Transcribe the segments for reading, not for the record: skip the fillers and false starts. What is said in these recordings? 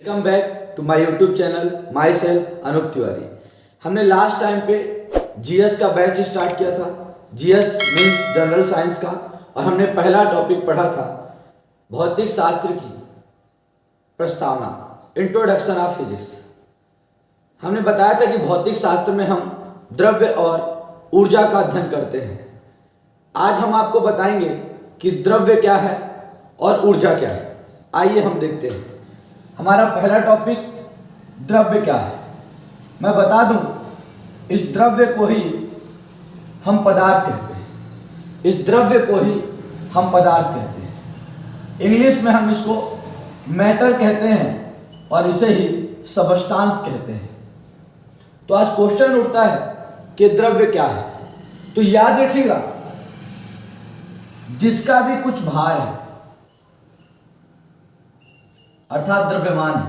Welcome back to my YouTube channel myself Anup Tiwari. हमने last time पे GS का batch start किया था। जीएस मीन्स जनरल साइंस का, और हमने पहला टॉपिक पढ़ा था भौतिक शास्त्र की प्रस्तावना, इंट्रोडक्शन ऑफ फिजिक्स। हमने बताया था कि भौतिक शास्त्र में हम द्रव्य और ऊर्जा का अध्ययन करते हैं। आज हम आपको बताएंगे कि द्रव्य क्या है और ऊर्जा क्या है। आइए हम देखते हैं। हमारा पहला टॉपिक द्रव्य क्या है। मैं बता दूं, इस द्रव्य को ही हम पदार्थ कहते हैं। इस द्रव्य को ही हम पदार्थ कहते हैं। इंग्लिश में हम इसको मैटर कहते हैं और इसे ही सबस्टांस कहते हैं। तो आज क्वेश्चन उठता है कि द्रव्य क्या है। तो याद रखिएगा, जिसका भी कुछ भार है अर्थात द्रव्यमान है,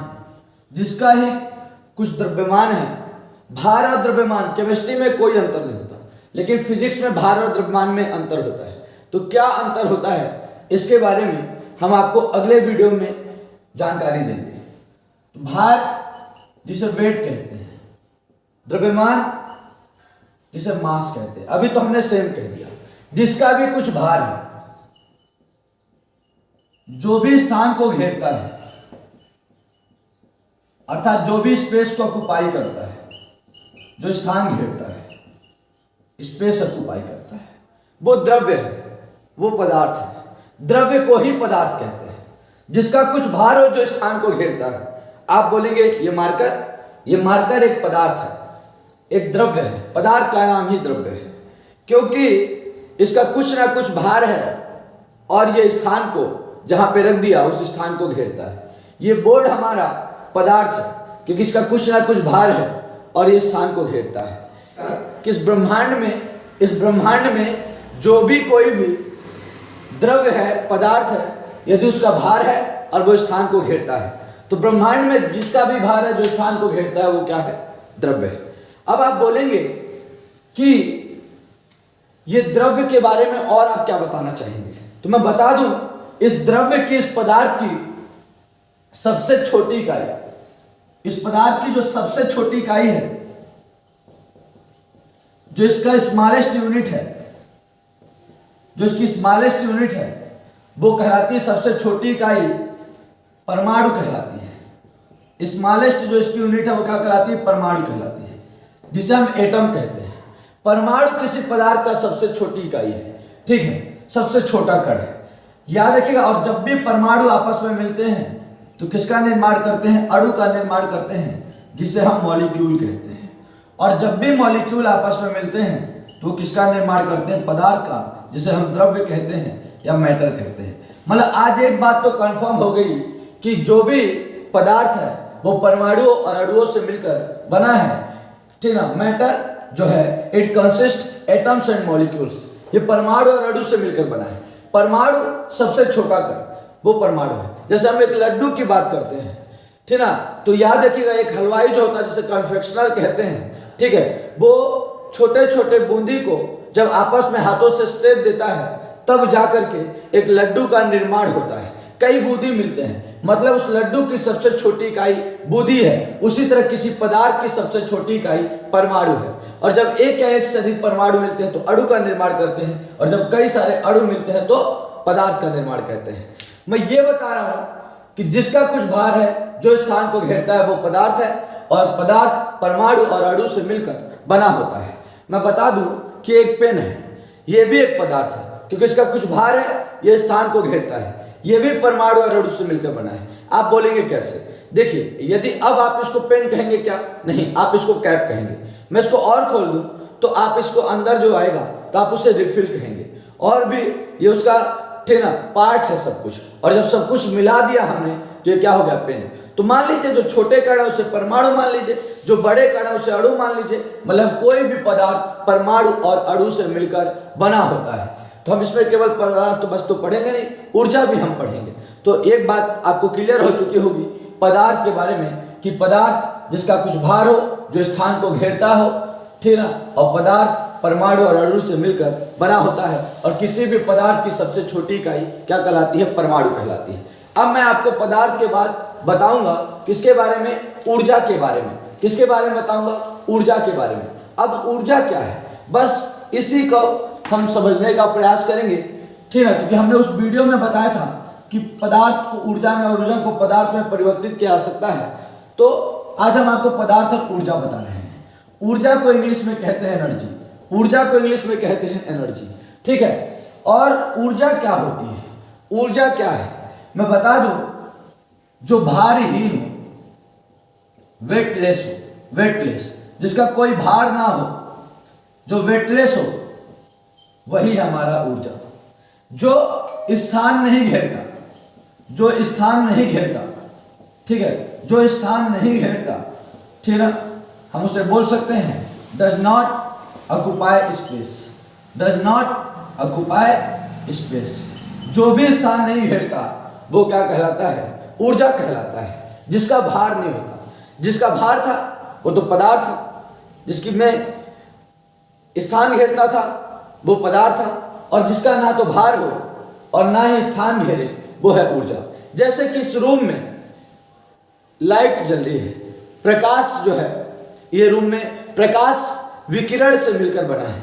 जिसका ही कुछ द्रव्यमान है। भार और द्रव्यमान केमिस्ट्री में कोई अंतर नहीं होता, लेकिन फिजिक्स में भार और द्रव्यमान में अंतर होता है। तो क्या अंतर होता है, इसके बारे में हम आपको अगले वीडियो में जानकारी देंगे। तो भार जिसे वेट कहते हैं, द्रव्यमान जिसे मास कहते हैं। अभी तो हमने सेम कह दिया। जिसका भी कुछ भार है, जो भी स्थान को घेरता है, अर्थात जो भी स्पेस को ऑक्युपाई करता है, जो स्थान घेरता है, स्पेस ऑक्युपाई करता है, वो द्रव्य है, वो पदार्थ है। द्रव्य को ही पदार्थ कहते हैं। जिसका कुछ भार हो, जो स्थान को घेरता है। आप बोलेंगे ये मार्कर एक पदार्थ है, एक द्रव्य है। पदार्थ का नाम ही द्रव्य है, क्योंकि इसका कुछ ना कुछ भार है और ये स्थान को जहां पे रख दिया उस स्थान को घेरता है। ये बोर्ड हमारा पदार्थ है, क्योंकि इसका कुछ ना कुछ भार है और ये स्थान को घेरता है। किस ब्रह्मांड में, इस ब्रह्मांड में जो भी कोई भी द्रव्य है, पदार्थ है, यदि उसका भार है और वो स्थान को घेरता है, तो ब्रह्मांड में जिसका भी भार है, जो स्थान को घेरता है, वो क्या है? द्रव्य है। अब आप बोलेंगे कि ये द्रव्य के बारे में और आप क्या बताना चाहेंगे। तो मैं बता दूं, इस द्रव्य की, इस पदार्थ की सबसे छोटी इकाई, इस पदार्थ की जो सबसे छोटी इकाई है, जो इसका स्मॉलेस्ट यूनिट है, जो इसकी स्मॉलेस्ट यूनिट है, वो कहलाती है, सबसे छोटी इकाई परमाणु कहलाती है। स्मॉलेस्ट जो इसकी यूनिट है वो क्या कहलाती है? परमाणु कहलाती है, जिसे हम एटम कहते हैं। परमाणु किसी पदार्थ का सबसे छोटी इकाई है, ठीक है, सबसे छोटा कण है। याद रखिएगा। और जब भी परमाणु आपस में मिलते हैं तो किसका निर्माण करते हैं? अणु का निर्माण करते हैं, जिसे हम मॉलिक्यूल कहते हैं। और जब भी मॉलिक्यूल आपस में मिलते हैं तो वो किसका निर्माण करते हैं? पदार्थ का, जिसे हम द्रव्य कहते हैं या मैटर कहते हैं। मतलब आज एक बात तो कंफर्म हो गई कि जो भी पदार्थ है वो परमाणुओं और अणुओं से मिलकर बना है, ठीक ना। मैटर जो है, it consist atoms and molecules. ये परमाणु और अणु से मिलकर बना है। परमाणु सबसे छोटा कण, वो परमाणु है। जैसे हम एक लड्डू की बात करते हैं, ठीक ना, तो याद रखिएगा, एक हलवाई जो होता है, जिसे कन्फेक्शनर कहते हैं, ठीक है, वो छोटे छोटे बूंदी को जब आपस में हाथों से सेक देता है, तब जाकर के एक लड्डू का निर्माण होता है। कई बूंदी मिलते हैं, मतलब उस लड्डू की सबसे छोटी इकाई बूंदी है। उसी तरह किसी पदार्थ की सबसे छोटी इकाई परमाणु है। और जब एक या एक से अधिक परमाणु मिलते हैं तो अणु का निर्माण करते हैं, और जब कई सारे अणु मिलते हैं तो पदार्थ का निर्माण करते हैं। मैं ये बता रहा हूं कि जिसका कुछ भार है, जो स्थान को घेरता है, वो पदार्थ है। और पदार्थ परमाणु और अणु से मिलकर बना होता है। मैं बता दूं कि एक पेन है, ये भी एक पदार्थ है, क्योंकि इसका कुछ भार है, ये स्थान को घेरता है। ये भी परमाणु और अणु से मिलकर बना है। आप बोलेंगे कैसे? देखिए, यदि अब आप इसको पेन कहेंगे क्या? नहीं, आप इसको कैप कहेंगे। मैं इसको और खोल दूं तो आप इसको अंदर जो आएगा तो आप उसे रिफिल कहेंगे। और भी ये उसका, ठीक ना, पार्ट है सब कुछ। और जब सब कुछ मिला दिया हमने तो ये क्या हो गया? पेन। तो मान लीजिए जो छोटे कण है उसे परमाणु मान लीजिए, जो बड़े कण है उसे अणु मान लीजिए। मतलब कोई भी पदार्थ परमाणु और अणु से मिलकर बना होता है। तो हम इसमें केवल पदार्थ तो बस तो पढ़ेंगे नहीं, ऊर्जा भी हम पढ़ेंगे। तो एक बात आपको क्लियर हो चुकी होगी पदार्थ के बारे में, कि पदार्थ जिसका कुछ भार हो, जो स्थान को घेरता हो, ठीक ना, और पदार्थ परमाणु और अणु से मिलकर बना होता है। और किसी भी पदार्थ की सबसे छोटी इकाई क्या कहलाती है? परमाणु कहलाती है। अब मैं आपको पदार्थ के बाद बताऊंगा किसके बारे में, ऊर्जा के बारे में। किसके बारे में बताऊंगा, ऊर्जा के बारे में। अब ऊर्जा क्या है, बस इसी को हम समझने का प्रयास करेंगे, ठीक है। क्योंकि हमने उस वीडियो में बताया था कि पदार्थ को ऊर्जा में और ऊर्जा को पदार्थ में परिवर्तित किया जा सकता है। तो आज हम आपको पदार्थ और ऊर्जा बता रहे हैं। ऊर्जा को इंग्लिश में कहते हैं एनर्जी, ऊर्जा को इंग्लिश में कहते हैं एनर्जी, ठीक है। और ऊर्जा क्या होती है, ऊर्जा क्या है मैं बता दूं, जो भारहीन हो, वेटलेस हो, वेटलेस, जिसका कोई भार ना हो, जो वेटलेस हो, वही हमारा ऊर्जा। जो स्थान नहीं घेरता, जो स्थान नहीं घेरता, ठीक है, जो स्थान नहीं घेरता, ठीक है, हम उसे बोल सकते हैं does not occupy space, does not occupy space. जो भी स्थान नहीं घेरता वो क्या कहलाता है, ऊर्जा कहलाता है। जिसका भार नहीं होता, जिसका भार था वो तो पदार्थ था, जिसकी में स्थान घेरता था वो पदार्थ था, और जिसका ना तो भार हो और ना ही स्थान घेरे वो है ऊर्जा। जैसे कि इस रूम में लाइट जल रही है, प्रकाश जो है, ये रूम में प्रकाश विकिरण से मिलकर बना है,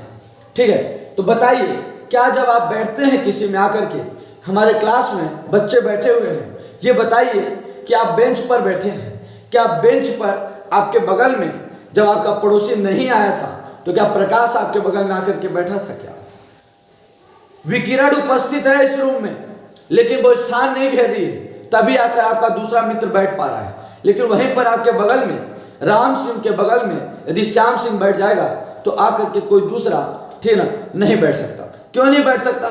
ठीक है। तो बताइए, क्या जब आप बैठते हैं किसी में आकर के, हमारे क्लास में बच्चे बैठे हुए हैं, ये बताइए कि आप बेंच पर बैठे हैं, क्या बेंच पर आपके बगल में जब आपका पड़ोसी नहीं आया था तो क्या प्रकाश आपके बगल में आकर के बैठा था? क्या विकिरण उपस्थित है इस रूम में, लेकिन वो स्थान नहीं घेर रही है, तभी आकर आपका दूसरा मित्र बैठ पा रहा है। लेकिन वहीं पर आपके बगल में, राम सिंह के बगल में यदि श्याम सिंह बैठ जाएगा तो आकर के कोई दूसरा, ठीक ना, नहीं बैठ सकता। क्यों नहीं बैठ सकता?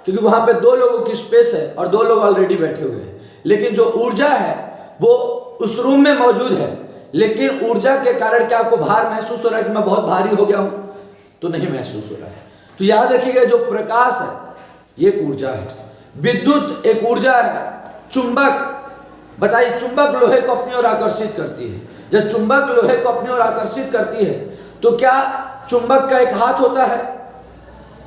क्योंकि वहां पे दो लोगों की स्पेस है और दो लोग ऑलरेडी बैठे हुए हैं। लेकिन जो ऊर्जा है वो उस रूम में मौजूद है, लेकिन ऊर्जा के कारण क्या आपको भार महसूस हो रहा है कि मैं बहुत भारी हो गया हूं? तो नहीं महसूस हो रहा है। तो याद रखिएगा, जो प्रकाश है ये एक ऊर्जा है, विद्युत एक ऊर्जा है, चुंबक, बताइए, चुंबक लोहे को अपनी ओर आकर्षित करती है। जब चुंबक लोहे को अपनी ओर आकर्षित करती है तो क्या चुंबक का एक हाथ होता है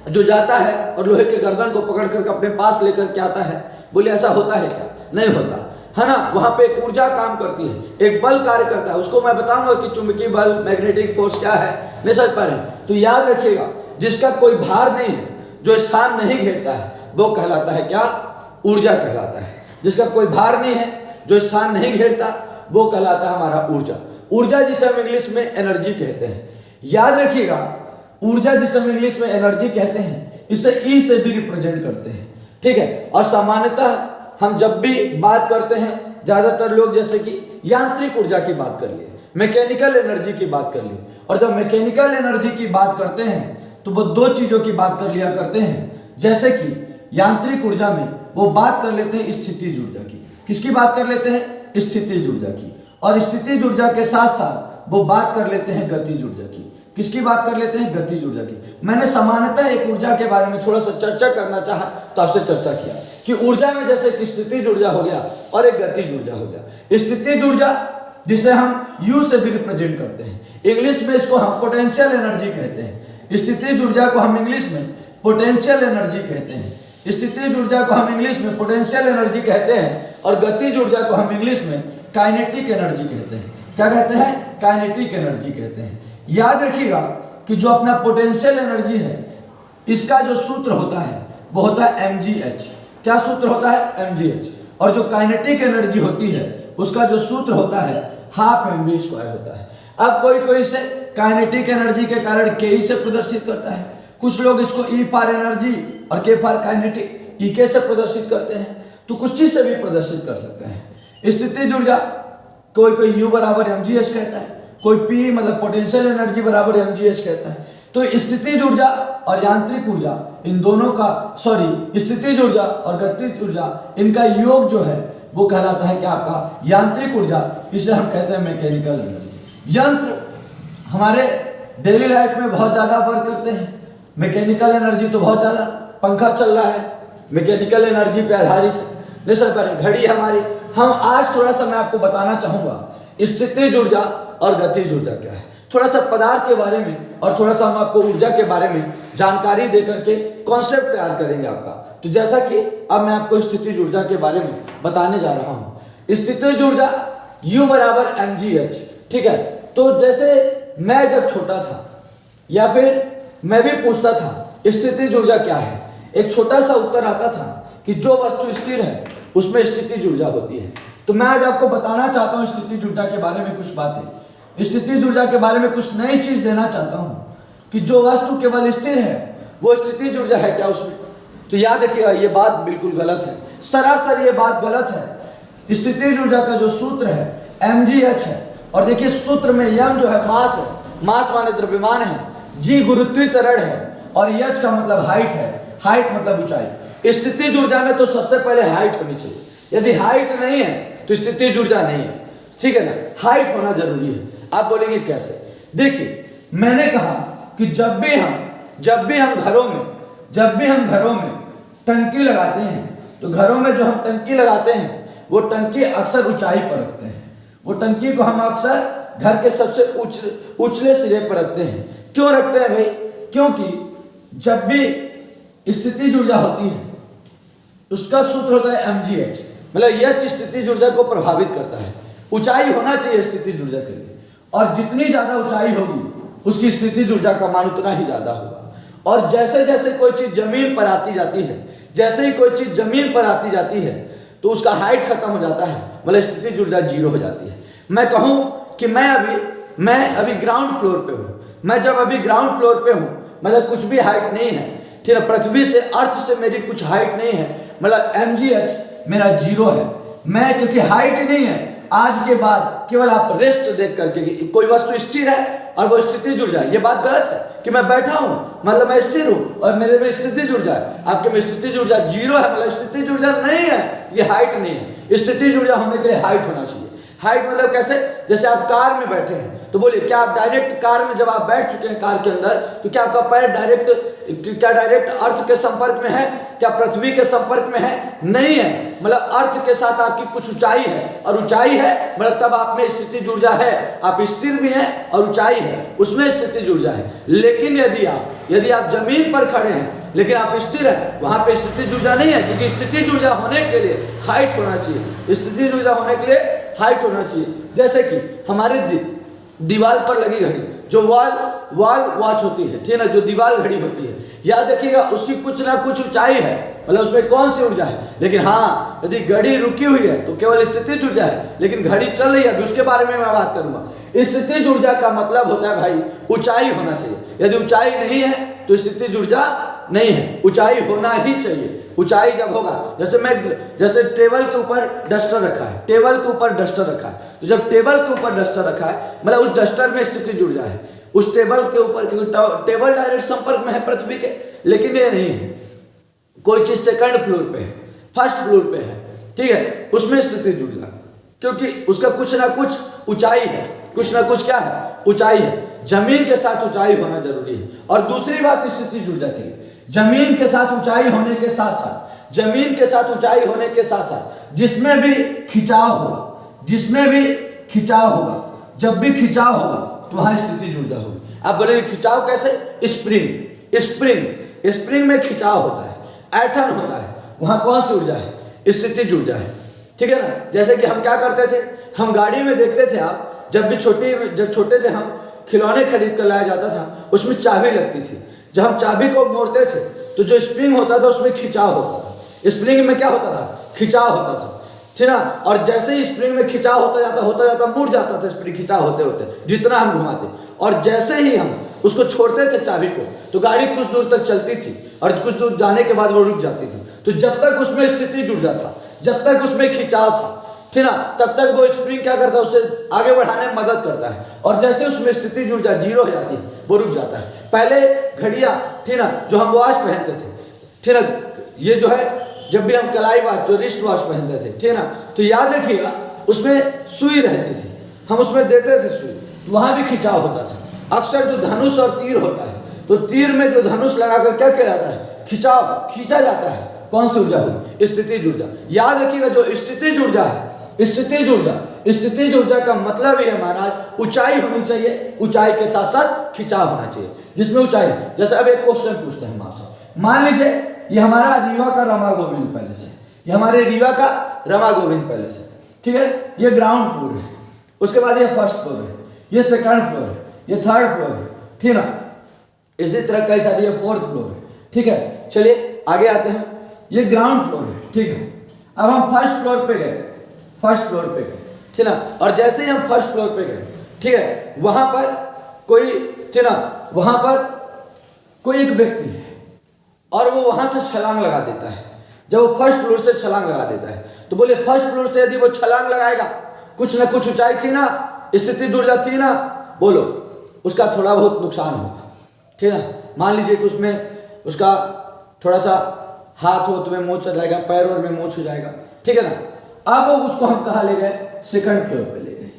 जो जाता है और लोहे के गर्दन को पकड़ करके अपने पास लेकर के आता है? बोले ऐसा होता है क्या? नहीं होता है ना। वहां पे एक ऊर्जा काम करती है, एक बल कार्य करता है। उसको मैं बताऊंगा कि चुंबकीय बल, मैग्नेटिक फोर्स क्या है, नहीं समझ पा रहे हैं? तो याद रखिएगा, जिसका कोई भार नहीं है, जो स्थान नहीं घेरता है, वो कहलाता है क्या? ऊर्जा कहलाता है। जिसका कोई भार नहीं है, जो स्थान नहीं घेरता, वो कहलाता है हमारा ऊर्जा। ऊर्जा जिसे हम इंग्लिश में एनर्जी कहते हैं। याद रखिएगा, ऊर्जा जिसे हम इंग्लिश में एनर्जी कहते हैं, इसे ई से भी रिप्रेजेंट करते हैं, ठीक है। और सामान्यतः हम जब भी बात करते हैं, ज्यादातर लोग जैसे कि यांत्रिक ऊर्जा की बात कर लिए, मैकेनिकल एनर्जी की बात कर ली, और जब मैकेनिकल एनर्जी की बात करते हैं तो वो दो चीजों की बात कर लिया करते हैं। जैसे कि यांत्रिक ऊर्जा में वो बात कर लेते हैं स्थितिज ऊर्जा की। किसकी बात कर लेते हैं? स्थितिज ऊर्जा की। और स्थितिज ऊर्जा के साथ साथ वो बात कर लेते हैं गतिज ऊर्जा की। किसकी बात कर लेते हैं? गतिज ऊर्जा की। मैंने सामान्यतः एक ऊर्जा के बारे में थोड़ा सा चर्चा करना चाहा तो आपसे चर्चा किया कि ऊर्जा में जैसे एक स्थितिज ऊर्जा हो गया और एक गतिज ऊर्जा हो गया। स्थितिज ऊर्जा जिसे हम यू से भी रिप्रेजेंट करते हैं, इंग्लिश में इसको हम पोटेंशियल एनर्जी कहते हैं। स्थितिज ऊर्जा को हम इंग्लिश में पोटेंशियल एनर्जी कहते हैं। स्थितिज ऊर्जा को हम इंग्लिश में पोटेंशियल एनर्जी कहते हैं, और गतिज ऊर्जा को हम इंग्लिश में काइनेटिक एनर्जी कहते हैं। क्या कहते हैं? काइनेटिक एनर्जी कहते हैं। याद रखिएगा कि जो अपना पोटेंशियल एनर्जी है, इसका जो सूत्र होता है वो होता है mgh। क्या सूत्र होता है? mgh। और जो काइनेटिक एनर्जी होती है उसका जो सूत्र होता है हाफ mv² होता है। अब कोई कोई इसे काइनेटिक एनर्जी के कारण ke से प्रदर्शित करता है, कुछ लोग इसको E फॉर एनर्जी और K फॉर काइनेटिक EK से प्रदर्शित करते हैं, तो कुछ चीज से भी प्रदर्शित कर सकते हैं। स्थितिज ऊर्जा कोई U बराबर mgh कहता है, कोई P मतलब पोटेंशियल एनर्जी बराबर mgh कहता है। तो स्थितिज ऊर्जा और यांत्रिक ऊर्जा, इन दोनों का, स्थितिज ऊर्जा और गतिज ऊर्जा, इनका योग जो है वो कहलाता है क्या? आपका यांत्रिक ऊर्जा। इसे हम कहते हैं मैकेनिकल एनर्जी। यंत्र हमारे डेली लाइफ में बहुत ज्यादा वर्क करते हैं। मैकेनिकल एनर्जी तो बहुत ज्यादा, पंखा चल रहा है मैकेनिकल एनर्जी पे आधारित है, नहीं सर पर घड़ी हमारी। हम आज थोड़ा सा मैं आपको बताना चाहूंगा स्थितिज ऊर्जा और गतिज ऊर्जा क्या है, थोड़ा सा पदार्थ के बारे में, और थोड़ा सा हम आपको ऊर्जा के बारे में जानकारी दे करके कॉन्सेप्ट तैयार करेंगे आपका। तो जैसा कि अब मैं आपको स्थितिज ऊर्जा के बारे में बताने जा रहा हूं। स्थितिज ऊर्जा U बराबर mgh, ठीक है। तो जैसे मैं जब छोटा था या फिर मैं भी पूछता था स्थितिज ऊर्जा क्या है, एक छोटा सा उत्तर आता था कि जो वस्तु स्थिर है उसमें स्थितिज ऊर्जा होती है। तो मैं आज आपको बताना चाहता हूँ स्थितिज ऊर्जा के बारे में कुछ बातें, स्थितिज ऊर्जा के बारे में कुछ नई चीज देना चाहता हूँ कि जो वस्तु केवल स्थिर है वो स्थितिज ऊर्जा है क्या उसमें। तो याद रखिएगा ये बात बिल्कुल गलत है, सरासर ये बात गलत है। स्थितिज ऊर्जा का जो सूत्र है mgh है, और देखिए सूत्र में m जो है मास है, मास माने द्रव्यमान है, g गुरुत्वीय त्वरण है और h का मतलब हाइट है, हाइट मतलब ऊंचाई। स्थितिज ऊर्जा में तो सबसे पहले हाइट होनी चाहिए, यदि हाइट नहीं है तो स्थितिज ऊर्जा नहीं है, ठीक है ना, हाइट होना जरूरी है। आप बोलेंगे कैसे? देखिए मैंने कहा कि जब भी हम घरों में टंकी लगाते हैं तो घरों में जो हम टंकी लगाते हैं वो टंकी अक्सर ऊंचाई पर रखते हैं, वो टंकी को हम अक्सर घर के सबसे उछले सिरे पर रखते हैं। क्यों रखते हैं भाई? क्योंकि जब भी स्थितिज ऊर्जा होती है उसका सूत्र होता है mgh, मतलब यह स्थितिज ऊर्जा को प्रभावित करता है। ऊंचाई होना चाहिए स्थितिज ऊर्जा के लिए, और जितनी ज्यादा ऊंचाई होगी उसकी स्थितिज ऊर्जा का मान उतना ही ज्यादा होगा। और जैसे जैसे कोई चीज जमीन पर आती जाती है, जैसे ही कोई चीज जमीन पर आती जाती है तो उसका हाइट खत्म हो जाता है, मतलब स्थितिज ऊर्जा जीरो हो जाती है। मैं कहूं कि मैं अभी ग्राउंड फ्लोर पे हूं, मैं जब अभी ग्राउंड फ्लोर पे हूं, मतलब कुछ भी हाइट नहीं है, ठीक है, पृथ्वी से अर्थ से मेरी कुछ हाइट नहीं है, मतलब mgh मेरा जीरो है। मैं क्योंकि हाइट नहीं है, आज के बाद केवल आप रेस्ट देख करके कि कोई वस्तु स्थिर है और वो स्थितिज ऊर्जा है, ये बात गलत है कि मैं बैठा हूं मतलब मैं स्थिर हूं और मेरे में स्थितिज ऊर्जा है, आपके में स्थितिज ऊर्जा जीरो है, मतलब स्थितिज ऊर्जा नहीं है, ये हाइट नहीं है। स्थितिज ऊर्जा होने के लिए हाइट होना चाहिए। हाइट मतलब कैसे? जैसे आप कार में बैठे हैं तो बोलिए क्या आप डायरेक्ट कार में जब आप बैठ चुके हैं कार के अंदर तो क्या आपका पैर डायरेक्ट अर्थ के संपर्क में है? क्या पृथ्वी के संपर्क में है? नहीं है, मतलब अर्थ के साथ आपकी कुछ ऊंचाई है, और ऊंचाई है मतलब तब आप में स्थितिज ऊर्जा है, आप स्थिर भी हैं और ऊंचाई है उसमें स्थितिज ऊर्जा है। लेकिन यदि आप जमीन पर खड़े हैं लेकिन आप स्थिर हैं, वहां पे स्थितिज ऊर्जा नहीं है, क्योंकि स्थितिज ऊर्जा होने के लिए हाइट होना चाहिए। स्थितिज ऊर्जा होने के लिए हाइट होना चाहिए। जैसे कि हमारे दीवार पर लगी घड़ी जो वॉल वॉच होती है, ठीक है ना, जो दीवार घड़ी होती है, याद रखिएगा उसकी कुछ ना कुछ ऊंचाई है, मतलब उसमें कौन सी ऊर्जा है। लेकिन हाँ यदि घड़ी रुकी हुई है तो केवल स्थितिज ऊर्जा है, लेकिन घड़ी चल रही है, उसके बारे में मैं बात करूंगा। स्थितिज ऊर्जा का मतलब होता है भाई ऊंचाई होना चाहिए, यदि ऊंचाई नहीं है तो स्थितिज ऊर्जा नहीं है, ऊंचाई होना ही चाहिए। ऊंचाई जब होगा, जैसे टेबल के ऊपर डस्टर रखा है, टेबल के ऊपर डस्टर रखा है, तो जब टेबल के ऊपर डस्टर रखा है मतलब उस डस्टर में स्थितिज ऊर्जा है, उस टेबल के ऊपर, क्योंकि टेबल डायरेक्ट संपर्क में है पृथ्वी के, लेकिन ये नहीं है, कोई चीज सेकंड फ्लोर पे है, फर्स्ट फ्लोर पे है, ठीक है, उसमें स्थितिज ऊर्जा, क्योंकि उसका कुछ ना कुछ ऊंचाई है, कुछ ना कुछ क्या है, ऊंचाई है। जमीन के साथ ऊंचाई होना जरूरी है। और दूसरी बात स्थितिज ऊर्जा की, जमीन के साथ ऊंचाई होने के साथ साथ, जमीन के साथ ऊंचाई होने के साथ साथ जिसमें भी खिंचाव होगा, जब भी खिंचाव होगा तो वहां स्थितिज ऊर्जा होगी। आप बोलेंगे खिंचाव कैसे? स्प्रिंग में खिंचाव होता है, ऐंठन होता है, वहां कौन सी ऊर्जा है? स्थितिज ऊर्जा है, ठीक है ना। जैसे कि हम क्या करते थे, हम गाड़ी में देखते थे, आप जब छोटे थे हम खिलौने खरीद कर लाया जाता था, उसमें चाबी लगती थी, जब हम चाबी को मोड़ते थे तो जो स्प्रिंग होता था उसमें खिंचाव होता था। स्प्रिंग में क्या होता था? खिंचाव होता था, ठीक ना। और जैसे ही स्प्रिंग में खिंचाव होता जाता मुड़ जाता था स्प्रिंग खिंचाव होते होते, जितना हम घुमाते, और जैसे ही हम उसको छोड़ते थे चाबी को तो गाड़ी कुछ दूर तक चलती थी और कुछ दूर जाने के बाद वो रुक जाती थी। तो जब तक उसमें स्थितिज ऊर्जा था, जब तक उसमें खिंचाव था, ठीक ना, तब तक वो स्प्रिंग क्या करता है, उससे आगे बढ़ाने में मदद करता है। और जैसे उसमें स्थितिज ऊर्जा जीरो हो जाती है वो रुक जाता है। पहले घड़ियां, ठीक ना, जो हम वॉच पहनते थे, ठीक ना, ये जो है जब भी हम कलाई वॉच, जो रिस्ट वॉच पहनते थे, ठीक ना, तो याद रखिएगा उसमें सुई रहती थी, हम उसमें देते थे सुई, तो वहां भी खिंचाव होता था। अक्सर जो धनुष और तीर होता है, तो तीर में जो धनुष लगाकर क्या किया जाता है? खिंचाव, खींचा जाता है। कौन सी ऊर्जा होगी? स्थितिज ऊर्जा। याद रखिएगा जो स्थितिज ऊर्जा है, स्थितिज ऊर्जा का मतलब ही है महाराज ऊंचाई होनी चाहिए, ऊंचाई के साथ साथ खिंचाव होना चाहिए, जिसमें ऊंचाई। जैसे अब एक क्वेश्चन पूछते हैं हम आपसे, मान लीजिए ये हमारा रीवा का रमा गोविंद पैलेस है, ये हमारे रीवा का रमा गोविंद पैलेस है, ठीक है, ये ग्राउंड फ्लोर है, उसके बाद ये फर्स्ट फ्लोर है, ये सेकंड फ्लोर है, ये थर्ड फ्लोर है, ठीक है ना। इसी तरह कई सारी, ये फोर्थ फ्लोर है, ठीक है। चलिए आगे आते हैं, ये ग्राउंड फ्लोर है, ठीक है। अब हम फर्स्ट फ्लोर पे गए, फर्स्ट फ्लोर पे गए, ठीक है ना। और जैसे ही हम फर्स्ट फ्लोर पे गए, ठीक है, वहां पर कोई, ठीक है ना, वहां पर कोई एक व्यक्ति है और वो वहां से छलांग लगा देता है। जब वो फर्स्ट फ्लोर से छलांग लगा देता है तो बोले फर्स्ट फ्लोर से यदि वो छलांग लगाएगा, कुछ ना कुछ ऊंचाई थी ना, स्थिति जुड़ जाती है ना, बोलो उसका थोड़ा बहुत नुकसान होगा, ठीक है ना। मान लीजिए कि उसमें उसका थोड़ा सा हाथ हो तुम्हें मोच चल जाएगा, पैर और में मोच हो जाएगा, ठीक है ना। अब वो उसको हम कहाँ ले गए, सेकंड फ्लोर पे ले गए,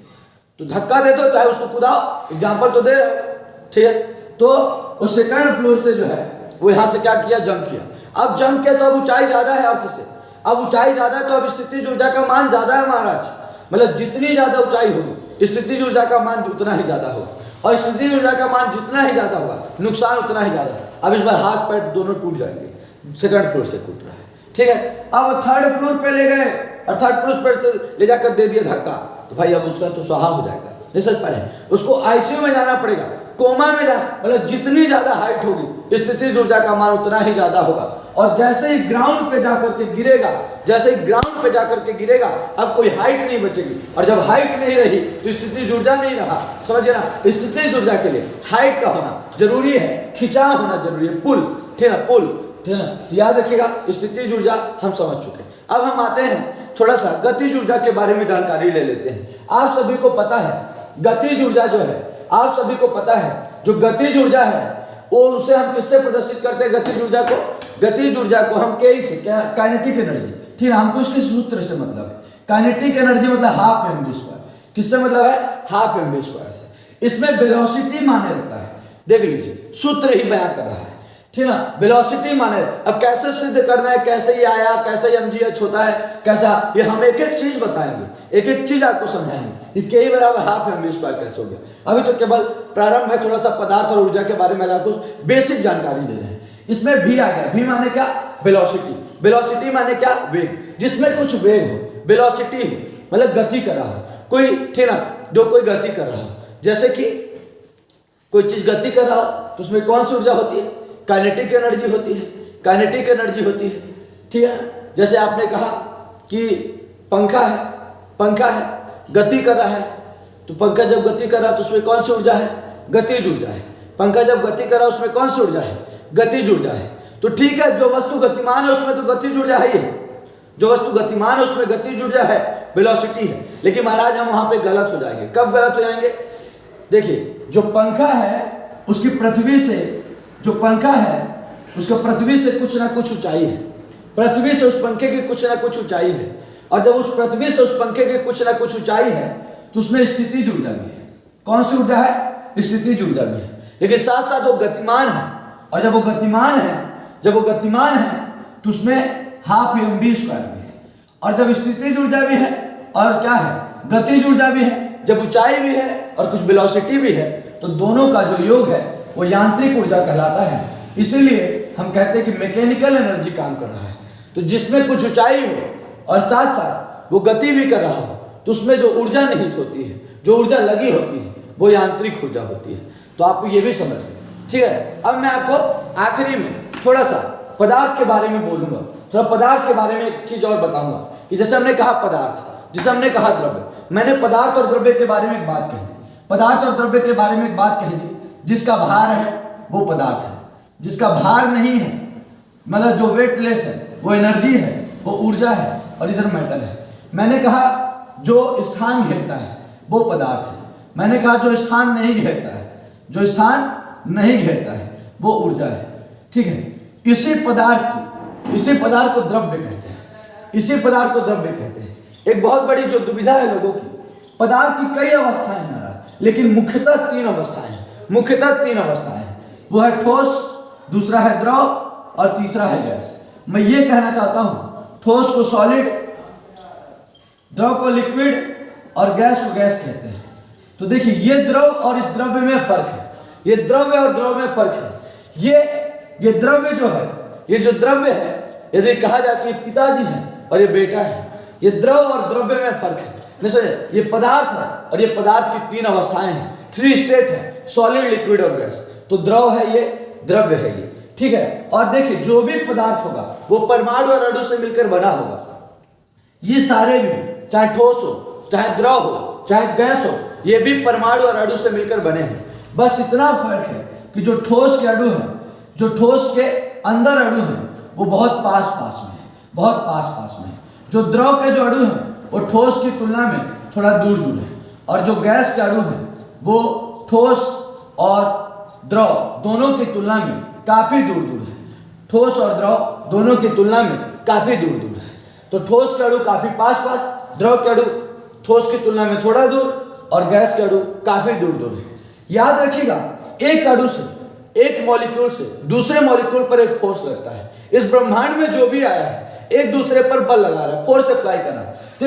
तो धक्का दे दो, चाहे उसको कूदाओ, एग्जाम्पल तो दे रहे हो, ठीक है। तो उस सेकंड फ्लोर से जो है वो यहाँ से क्या किया, जंप किया। अब जंप किया तो अब ऊंचाई ज्यादा है अर्थ से, अब ऊंचाई ज्यादा है तो अब स्थितिज ऊर्जा का मान ज्यादा है महाराज। मतलब जितनी ज्यादा ऊंचाई होगी स्थितिज ऊर्जा का मान उतना ही ज्यादा होगा, और स्थितिज ऊर्जा का मान जितना ही ज्यादा होगा नुकसान उतना ही ज्यादा है। अब इस बार हाथ पैर दोनों टूट जाएंगे, सेकंड फ्लोर से कूद रहा है, ठीक है। अब थर्ड फ्लोर पे ले गए और थर्ड फ्लोर पे से ले जाकर दे दिया धक्का, तो भाई अब उसका तो स्वाहा हो जाएगा, नहीं समझ पा रहे हैं। उसको आईसीयू में जाना पड़ेगा, कोमा में जा, मतलब जितनी ज्यादा हाइट होगी स्थितिज ऊर्जा का मान उतना ही ज्यादा होगा। और जैसे ही ग्राउंड पे जाकर के गिरेगा, जैसे ही ग्राउंड पे जाकर के गिरेगा, अब कोई हाइट नहीं बचेगी, और जब हाइट नहीं रही तो स्थितिज ऊर्जा नहीं रहा, समझिए ना। स्थितिज ऊर्जा के लिए हाइट का होना जरूरी है, खिंचाव होना जरूरी है, पुल, ठीक है ना, पुल, ठीक है ना। तो याद रखिएगा स्थितिज ऊर्जा हम समझ चुके। अब हम आते हैं थोड़ा सा गतिज ऊर्जा के बारे में जानकारी ले लेते हैं। आप सभी को पता है गतिज ऊर्जा जो है, आप सभी को पता है जो गतिज ऊर्जा है वो उसे हम किससे प्रदर्शित करते हैं, गतिज ऊर्जा को, गतिज ऊर्जा को हम के से, काइनेटिक एनर्जी, ठीक है। हमको इसके सूत्र से मतलब है, काइनेटिक एनर्जी मतलब हाफ एम वी स्क्वायर, किससे मतलब है, हाफ एम वी स्क्वायर से। इसमें वेलोसिटी माने रहता है, देख लीजिए सूत्र ही बयां कर रहा है, ठीक है ना, वेलोसिटी माने। अब कैसे सिद्ध करना है, कैसे ये आया, कैसे mgh होता है, कैसा, ये हम एक एक चीज बताएंगे, एक एक चीज आपको समझाएंगे। ये के बराबर हाफ एम वी स्क्वायर कैसे हो गया। अभी तो केवल प्रारंभ है, थोड़ा सा पदार्थ और ऊर्जा के बारे में आपको बेसिक जानकारी दे रहे हैं। इसमें भी आ गया, भी माने क्या, वेलोसिटी, वेलोसिटी माने क्या, वेग, जिसमें कुछ वेग हो, वेलोसिटी मतलब गति कर रहा हो कोई, ठीक ना, जो कोई गति कर रहा हो, जैसे कि कोई चीज गति कर रहा हो तो उसमें कौन सी ऊर्जा होती है, काइनेटिक एनर्जी होती है, काइनेटिक एनर्जी होती है, ठीक है। जैसे आपने कहा कि पंखा है, पंखा है गति कर रहा है, तो पंखा जब गति कर रहा है तो उसमें कौन सी ऊर्जा है, गतिज ऊर्जा है। पंखा जब गति कर रहा है उसमें कौन सी ऊर्जा है, गतिज ऊर्जा है। तो ठीक है, जो वस्तु गतिमान है उसमें तो गतिज ऊर्जा है ही है, जो वस्तु गतिमान है उसमें गतिज ऊर्जा है, वेलोसिटी है। लेकिन महाराज हम वहां पे गलत हो जाएंगे। कब गलत हो जाएंगे, देखिए जो पंखा है उसकी पृथ्वी से, जो पंखा है उसका पृथ्वी से कुछ ना कुछ ऊंचाई है, पृथ्वी से उस पंखे की कुछ ना कुछ ऊंचाई है। और जब उस पृथ्वी से उस पंखे की कुछ ना कुछ ऊंचाई है तो उसमें स्थितिज ऊर्जा भी है। कौन सी ऊर्जा है, स्थितिज ऊर्जा भी है। लेकिन साथ साथ वो गतिमान है, और जब वो गतिमान है, जब वो गतिमान है तो उसमें हाफ एम वी स्क्वायर भी है। और जब स्थितिज ऊर्जा भी है और क्या है, गतिज ऊर्जा भी है, जब ऊंचाई भी है और कुछ वेलोसिटी भी है, तो दोनों का जो योग है वो यांत्रिक ऊर्जा कहलाता है। इसीलिए हम कहते हैं कि मैकेनिकल एनर्जी काम कर रहा है। तो जिसमें कुछ ऊंचाई हो और साथ साथ वो गति भी कर रहा हो तो उसमें जो ऊर्जा निहित होती है, जो ऊर्जा लगी होती है, वो यांत्रिक ऊर्जा होती है। तो आपको ये भी समझ गए, ठीक है। अब मैं आपको आखिरी में थोड़ा सा पदार्थ के बारे में बोलूंगा, थोड़ा पदार्थ के बारे में एक चीज और बताऊंगा कि जैसे हमने कहा पदार्थ, जैसे हमने कहा द्रव्य, मैंने पदार्थ और द्रव्य के बारे में एक बात कही, पदार्थ और द्रव्य के बारे में एक बात कही थी, जिसका भार है वो पदार्थ है, जिसका भार नहीं है मतलब जो वेटलेस है वो एनर्जी है, वो ऊर्जा है, और इधर मेटल है। मैंने कहा जो स्थान घेरता है वो पदार्थ है, मैंने कहा जो स्थान नहीं घेरता है, जो स्थान नहीं घेरता है वो ऊर्जा है, ठीक है। इसी पदार्थ को द्रव्य कहते हैं, इसी पदार्थ को द्रव्य कहते हैं। एक बहुत बड़ी जो दुविधा है लोगों की, पदार्थ की कई अवस्थाएं हैं महाराज, लेकिन मुख्यतः तीन अवस्थाएं हैं, मुख्यतः तीन अवस्थाएं हैं। वो है ठोस, दूसरा है द्रव और तीसरा है गैस। मैं ये कहना चाहता हूं, ठोस को सॉलिड, द्रव को लिक्विड और गैस को गैस कहते हैं। तो देखिए ये द्रव और इस द्रव्य में फर्क है, ये द्रव्य और द्रव में फर्क है। ये द्रव्य जो है, ये जो द्रव्य है, यदि कहा जाए कि पिताजी है और ये बेटा है, ये द्रव और द्रव्य में फर्क है। ये पदार्थ है और ये पदार्थ की 3 अवस्थाएं हैं, 3 स्टेट है, सॉलिड, लिक्विड और गैस। तो द्रव है ये, द्रव्य है ये, ठीक है। और देखिए जो भी पदार्थ होगा वो परमाणु और अणु से मिलकर बना होगा। ये सारे भी, चाहे ठोस हो, चाहे द्रव हो, चाहे गैस हो, ये भी परमाणु और अणु से मिलकर बने हैं। बस इतना फर्क है कि जो ठोस के अणु हैं, जो ठोस के अंदर अणु हैं, वो बहुत पास पास में है, बहुत पास पास में है। जो द्रव के जो अणु हैं वो ठोस की तुलना में थोड़ा दूर दूर है, और जो गैस के अणु हैं वो ठोस और द्रव दोनों की तुलना में काफी दूर दूर है। ठोस और द्रव दोनों की तुलना में काफी दूर दूर है। तो ठोस के अणु काफी पास पास, द्रव के अणु ठोस की तुलना में थोड़ा दूर और गैस के अणु काफी दूर दूर है। याद रखिएगा, एक अणु से, एक मॉलिक्यूल से दूसरे मॉलिक्यूल पर एक फोर्स लगता है। इस ब्रह्मांड में जो भी आया है एक दूसरे पर बल लगा रहा है, फोर्स अप्लाई कर रहा है। तो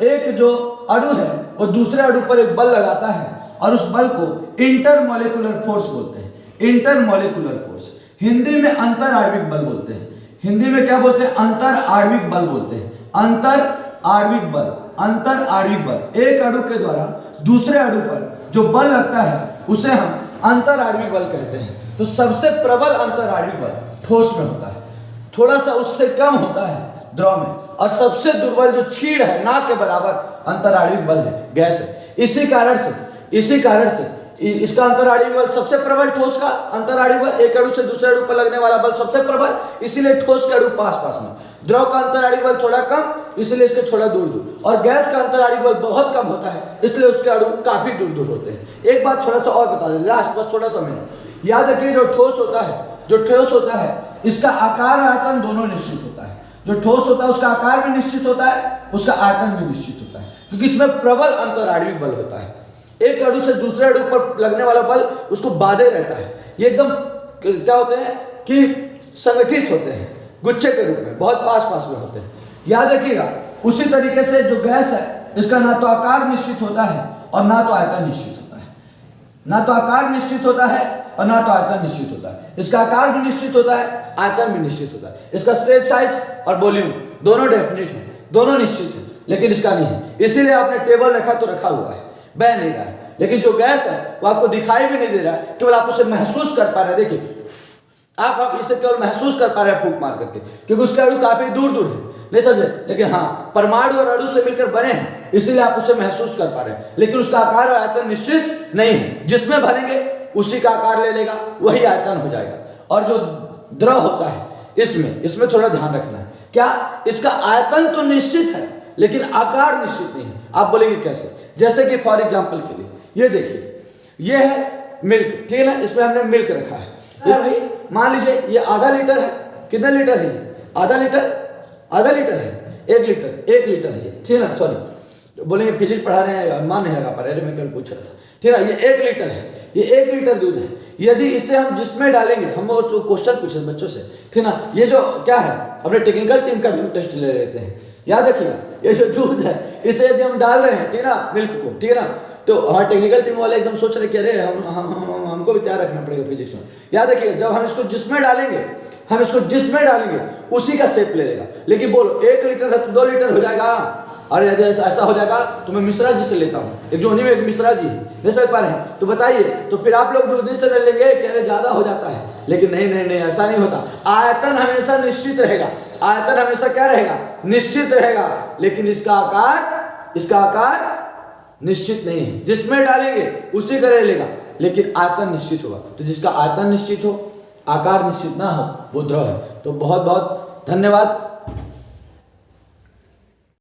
एक जो अणु है वो दूसरे अणु पर एक बल लगाता है और उस बल को इंटरमॉलिक्यूलर फोर्स बोलते हैं। इंटरमॉलिक्यूलर फोर्स हिंदी में अंतर आणविक बल बोलते हैं। हिंदी में क्या बोलते हैं? अंतर आणविक बल बोलते हैं। अंतर आणविक बल, अंतर आणविक बल, एक अणु के द्वारा दूसरे अणु पर जो बल लगता है उसे हम अंतर आणविक बल कहते हैं। तो सबसे प्रबल अंतर आणविक बल ठोस में होता है, थोड़ा सा उससे कम होता है द्रव में, और सबसे दुर्बल जो छीड़ है, ना के बराबर अंतर आणविक बल है, गैस है। इसी कारण से इसका अंतर आणविक बल सबसे प्रबल, ठोस का अंतर आणविक बल, एक अणु से दूसरे अणु पर लगने वाला बल सबसे प्रबल, इसीलिए ठोस के अणु पास पास में। द्रव का अंतर आणविक बल थोड़ा कम, इसलिए इसके थोड़ा दूर दूर, और गैस का अंतर आणविक बल बहुत कम होता है, इसलिए उसके अणु काफी दूर दूर होते हैं। एक बात थोड़ा सा और बता दें, लास्ट बस थोड़ा सा मैंने याद रखिए, जो ठोस होता है इसका आकार आयतन दोनों निश्चित होता है। जो ठोस होता है उसका आकार भी निश्चित होता है, उसका आयतन भी निश्चित होता है, क्योंकि इसमें प्रबल अंतर आणविक बल होता है। एक अणु से दूसरे अणु पर लगने वाला बल उसको बाधे रहता है। ये एकदम क्या होते हैं कि संगठित होते हैं, गुच्छे के रूप में, बहुत पास पास में होते हैं। याद रखिएगा, उसी तरीके से जो गैस है इसका ना तो आकार निश्चित होता है और ना तो आयतन निश्चित होता है। ना तो आकार निश्चित होता है और ना तो आयतन निश्चित होता है। इसका आकार भी निश्चित होता है, आयतन भी निश्चित होता है। इसका शेप, साइज और वॉल्यूम दोनों डेफिनिट है, दोनों निश्चित है, लेकिन इसका नहीं है। इसीलिए आपने टेबल रखा तो रखा हुआ है, बह नहीं रहा है। लेकिन जो गैस है वो आपको दिखाई भी नहीं दे रहा है, केवल आप उसे महसूस कर पा रहे हैं। देखिए आप इसे केवल महसूस कर पा रहे हैं फूंक मार करके, क्योंकि उसके अणु काफी दूर दूर है, नहीं समझे? लेकिन हाँ, परमाणु और अणु से मिलकर बने हैं, इसीलिए आप उसे महसूस कर पा रहे हैं, लेकिन उसका आकार और आयतन निश्चित नहीं है। जिसमें भरेंगे उसी का आकार ले लेगा, वही आयतन हो जाएगा। और जो द्रव होता है इसमें थोड़ा ध्यान रखना है, क्या इसका आयतन तो निश्चित है लेकिन आकार निश्चित नहीं है। आप बोलेंगे कैसे? जैसे कि फॉर एग्जाम्पल के लिए ये देखिए, ये है मिल्क, ठीक है ना, इसमें हमने मिल्क रखा है। ये भाई मान लीजिए ये आधा लीटर है, कितना लीटर है ये? आधा लीटर है, 1 लीटर है ये, ठीक है ना। सॉरी, बोलेंगे फिजिक्स पढ़ा रहे हैं, मान नहीं लगा पा रहे, मैं केवल पूछ रहा था, ठीक है ना। ये 1 लीटर है, ये 1 लीटर दूध है। यदि इसे हम जिसमें डालेंगे, हम वो क्वेश्चन पूछे बच्चों से, ठीक है ना, ये जो क्या है, अपने टेक्निकल टीम का भी टेस्ट ले लेते हैं। याद रखिएगा, ये जो दूध है इसे यदि हम डाल रहे हैं, ठीक है ना, मिल्क को, ठीक है ना, तो हमारे टेक्निकल टीम वाले एकदम सोच रहे कि अरे हमको भी तैयार रखना पड़ेगा फिजिक्स में। याद रखिएगा, जब हम इसको जिसमें डालेंगे उसी का शेप ले लेगा। लेकिन बोलो 1 लीटर है तो 2 लीटर हो जाएगा। अरे यदि ऐसा हो जाएगा तो मैं मिश्रा जी से लेता हूँ, एक जोनी में एक मिश्रा जी है, नहीं समझ पा रहे हैं? तो बताइए, तो फिर आप लोग भी उन्हीं से ले लेंगे, कह रहे ज्यादा हो जाता है। लेकिन नहीं, ऐसा नहीं होता। आयतन हमेशा निश्चित रहेगा, आयतन हमेशा क्या रहेगा? निश्चित रहेगा। लेकिन इसका आकार निश्चित नहीं है। जिसमें डालेंगे उसी का ले लेगा, लेकिन आयतन निश्चित होगा। तो जिसका आयतन निश्चित हो, आकार निश्चित ना हो, वो द्रव है। तो बहुत बहुत धन्यवाद।